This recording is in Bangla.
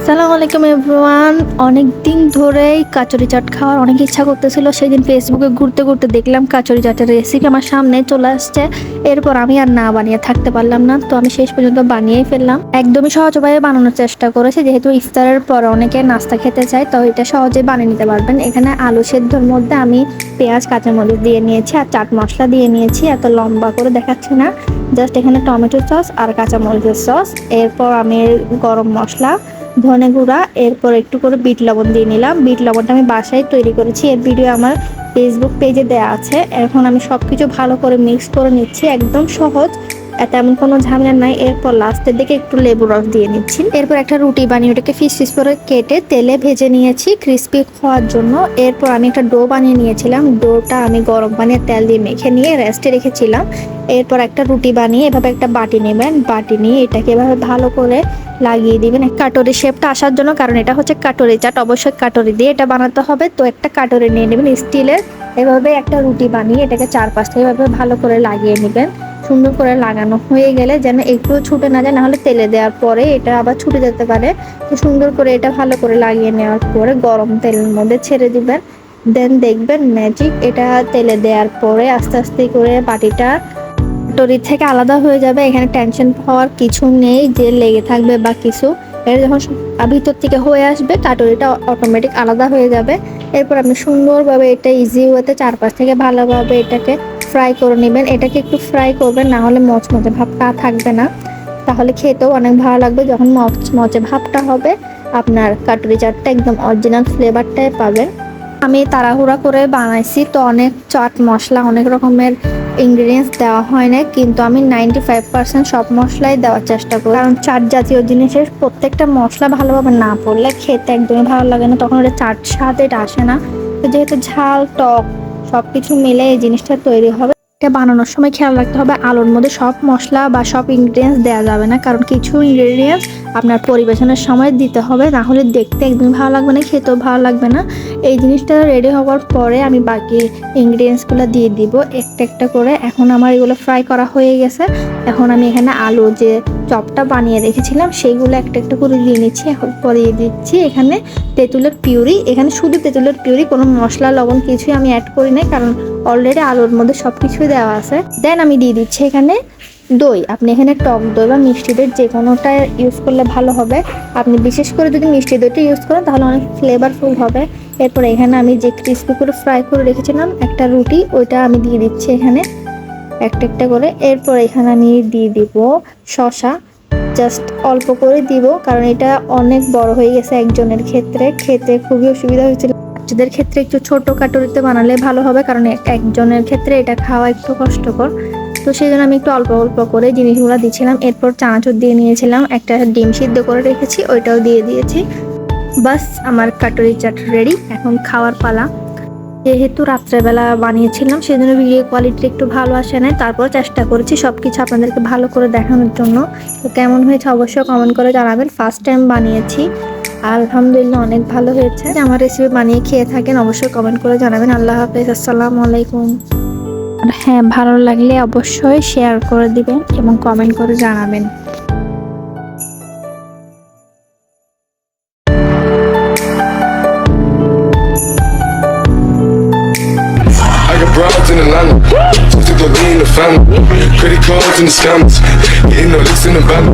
আসসালামু আলাইকুম এভরিওয়ান। অনেক দিন ধরেই কাচুরি চাট খাওয়ার অনেক ইচ্ছা করতেছিল। সেদিন ফেসবুকে ঘুরতে ঘুরতে দেখলাম কাচুরি চাটের রেসিপি আমার সামনে চলে আসছে। এরপর আমি আর না বানিয়ে থাকতে পারলাম না, তো আমি শেষ পর্যন্ত বানিয়েই ফেললাম। একদমই সহজ উপায়ে বানানোর চেষ্টা করেছি, যেহেতু ইফতারের পর অনেকে নাস্তা খেতে চায়, তো এটা সহজে বানিয়ে নিতে পারবেন। এখানে আলু সেদ্ধর মধ্যে আমি পেঁয়াজ কাঁচামরিচ দিয়ে নিয়েছি আর চাট মশলা দিয়ে নিয়েছি। এত লম্বা করে দেখাচ্ছি না, জাস্ট এখানে টমেটো সস আর কাঁচামরিচের সস। এরপর আমি গরম মশলা, ধনে গুঁড়া, এরপর একটু করে বিট লবণ দিয়ে নিলাম। বিট লবণটা আমি বাসায় তৈরি করেছি, এর ভিডিও আমার ফেসবুক পেজে দেওয়া আছে। এখন আমি সব কিছু ভালো করে মিক্স করে নিচ্ছি, একদম সহজ, তেমন কোনো ঝামেলা নাই। এরপর লাস্টের দিকে একটু লেবু রস দিয়ে নিচ্ছি। এরপর একটা রুটি বানিয়ে ওটাকে পিস পিস করে কেটে তেলে ভেজে নিয়েছি ক্রিস্পি হওয়ার জন্য। এরপর আমি একটা ডো বানিয়ে নিয়েছিলাম, ডোটা আমি গরম পানির তেল দিয়ে মেখে নিয়ে রেস্টে রেখেছিলাম। এরপর একটা রুটি বানিয়ে এভাবে একটা বাটি নেবেন, বাটি নিয়ে এটাকে এভাবে ভালো করে লাগিয়ে দিবেন কাটরি শেপটা আসার জন্য, কারণ এটা হচ্ছে কাটরি চাট, অবশ্যই কাটরি দিয়ে এটা বানাতে হবে। তো একটা কাটরি নিয়ে নেবেন স্টিলের, এভাবে একটা রুটি বানিয়ে এটাকে চারপাশ থেকে এভাবে ভালো করে লাগিয়ে নেবেন। সুন্দর করে লাগানো হয়ে গেলে যেন একটু ছুটে না যায়, নাহলে তেলে দেওয়ার পরে এটা আবার ছুটে যেতে পারে। তো সুন্দর করে এটা ভালো করে লাগিয়ে নেওয়ার পরে গরম তেলের মধ্যে ছেড়ে দিবেন। দেন দেখবেন ম্যাজিক, এটা তেলে দেওয়ার পরে আস্তে আস্তে করে বাটিটা কাটরি থেকে আলাদা হয়ে যাবে। এখানে টেনশন হওয়ার কিছু নেই যে লেগে থাকবে বা কিছু, এটা যখন ভিতর থেকে হয়ে আসবে কাটরিটা অটোমেটিক আলাদা হয়ে যাবে। এরপর আপনি সুন্দরভাবে এটা ইজি ওয়েতে চারপাশ থেকে ভালোভাবে এটাকে ফ্রাই করে নেবেন। এটাকে একটু ফ্রাই করবেন, না হলে মচমচে ভাবটা থাকবে না, তাহলে খেতেও অনেক ভালো লাগবে। যখন মচমচে ভাবটা হবে আপনার কাটরি চাটটা একদম অরিজিনাল ফ্লেভারটাই পাবেন। আমি তাড়াহুড়া করে বানাইছি, তো অনেক চাট মশলা অনেক রকমের ইনগ্রিডিয়েন্টস দেওয়া হয় না, কিন্তু আমি 95% সব মশলাই দেওয়ার চেষ্টা করি, কারণ চাট জাতীয় জিনিসের প্রত্যেকটা মশলা ভালোভাবে না পড়লে খেতে একদমই ভালো লাগে না, তখন ওটা চাট স্বাদ এটা আসে না। তো যেহেতু ঝাল টক সব কিছু মিলে এই জিনিসটা তৈরি হবে, এটা বানানোর সময় খেয়াল রাখতে হবে আলুর মধ্যে সব মশলা বা সব ইনগ্রিডিয়েন্টস দেওয়া যাবে না, কারণ কিছু ইনগ্রিডিয়েন্টস আপনার পরিবেশনের সময় দিতে হবে, না হলে দেখতে একদম ভালো লাগবে না, খেতেও ভালো লাগবে না। এই জিনিসটা রেডি হওয়ার পরে আমি বাকি ইনগ্রিডিয়েন্টসগুলো দিয়ে দিব একটা একটা করে। এখন আমার এগুলো ফ্রাই করা হয়ে গেছে। এখন আমি এখানে আলু যে চপটা বানিয়ে রেখেছিলাম সেইগুলো একটা একটা করে দিয়ে নিচ্ছি। এখন পরিয়ে দিচ্ছি এখানে তেঁতুলের পিউরি, এখানে শুধু তেঁতুলের পিউরি, কোনো মশলা লবণ কিছুই আমি অ্যাড করি নাই, কারণ অলরেডি আলুর মধ্যে সব কিছুই দেওয়া আছে। দেন আমি দিয়ে দিচ্ছি এখানে দই। আপনি এখানে টক দই বা মিষ্টি দই যে কোনোটা ইউজ করলে ভালো হবে। আপনি বিশেষ করে যদি মিষ্টি দইটা ইউজ করেন তাহলে অনেক ফ্লেভারফুল হবে। এরপর এখানে আমি যে ক্রিস্পি করে ফ্রাই করে রেখেছিলাম একটা রুটি, ওইটা আমি দিয়ে দিচ্ছি এখানে একটা একটা করে। এরপর এখানে আমি দিয়ে দিব শসা, জাস্ট অল্প করে দিব, কারণ এটা অনেক বড় হয়ে গেছে একজনের ক্ষেত্রে, খেতে খুবই অসুবিধা হয়েছিল। বাচ্চাদের ক্ষেত্রে একটু ছোট কাটুরিতে বানালে ভালো হবে, কারণ একজনের ক্ষেত্রে এটা খাওয়া একটু কষ্টকর। তো সেই জন্য আমি একটু অল্প অল্প করে জিনিসগুলো দিচ্ছিলাম। এরপর চানাচুর দিয়ে নিয়েছিলাম, একটা ডিম সিদ্ধ করে রেখেছি ওইটাও দিয়ে দিয়েছি। বাস আমার কাটুরি চাট রেডি, এখন খাওয়ার পালা। যেহেতু রাত্রেবেলা বানিয়েছিলাম সেজন্য ভিডিও কোয়ালিটি একটু ভালো আসে না, তারপর চেষ্টা করেছি সব কিছু আপনাদেরকে ভালো করে দেখানোর জন্য। তো কেমন হয়েছে অবশ্যই কমেন্ট করে জানাবেন। ফার্স্ট টাইম বানিয়েছি, আলহামদুলিল্লাহ অনেক ভালো হয়েছে। আমার রেসিপি বানিয়ে খেয়ে থাকেন অবশ্যই কমেন্ট করে জানাবেন। আল্লাহ হাফেজ, আসসালামু আলাইকুম। আর হ্যাঁ, ভালো লাগলে অবশ্যই শেয়ার করে দিবেন এবং কমেন্ট করে জানাবেন। I got broads in Atlanta, just to go in the family. Credit cards and the scammers, getting no licks in the van.